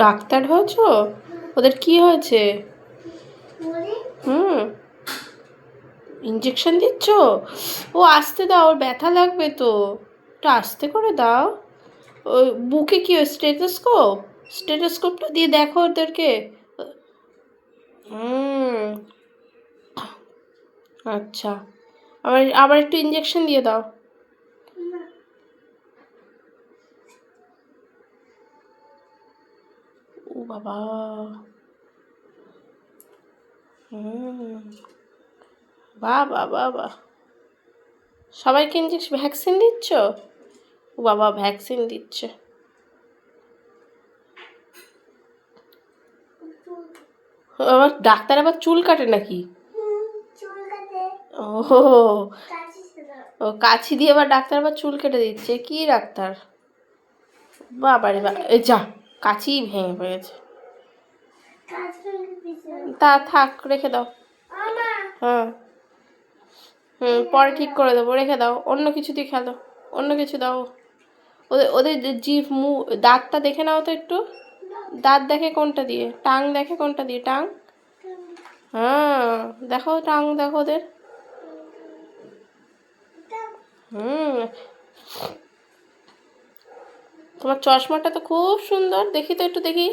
Doctor হয়েছো? ওদের কি হয়েছে? ইঞ্জেকশন দিচ্ছ? ও আস্তে দাও, ওর ব্যথা লাগবে তো, একটু আস্তে করে দাও। ওই বুকে কি স্টেথোস্কোপ? স্টেথোস্কোপটা দিয়ে দেখো ওদেরকে। আচ্ছা, আবার আবার একটু ইঞ্জেকশন দিয়ে দাও। ও বাবা। বাহ বাহ বাহ বাহ। সবাইকে ইঞ্জেকশন ভ্যাকসিন দিচ্ছ? ও বাবা, ভ্যাকসিন দিচ্ছে। আবার ডাক্তার আবার চুল কাটে নাকি? ও ও কাছি দিয়ে আবার ডাক্তার আবার চুল কেটে দিচ্ছে। কি ডাক্তার? বাবারে বা, এই যা, কাছি ভেঙে পড়েছে। তা থাক, রেখে দাও। হ্যাঁ, পরে ঠিক করে দেবো, রেখে দাও। অন্য কিছু দিয়ে খেলো, অন্য কিছু দাও। ওদের ওদের জিভ দাঁতটা দেখে নাও তো একটু। দাঁত দেখে কোনটা দিয়ে, টাং দেখে কোনটা দিয়ে, টাং। হ্যাঁ দেখো, টাং দেখো ওদের। তোমার চশমাটা তো খুব সুন্দর, দেখি তো একটু, দেখি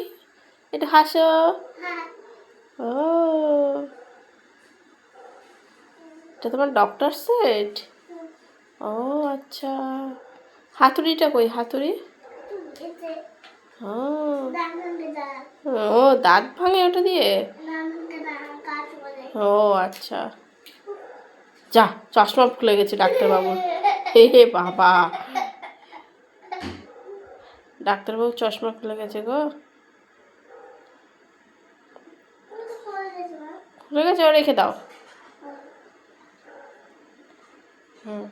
একটু হাসো। ও, এটা তোমার ডক্টর সেট? ও আচ্ছা। হাতুড়িটা কই, হাতুড়ি? ও দাঁত ভাঙে ওটা দিয়ে? ও আচ্ছা। যা, চশমা খুলে গেছে ডাক্তারবাবুর। হে হে বাবা, ডাক্তারবাবু চশমা খুলে গেছে গো। খুলে গেছে, ও রেখে দাও। হুম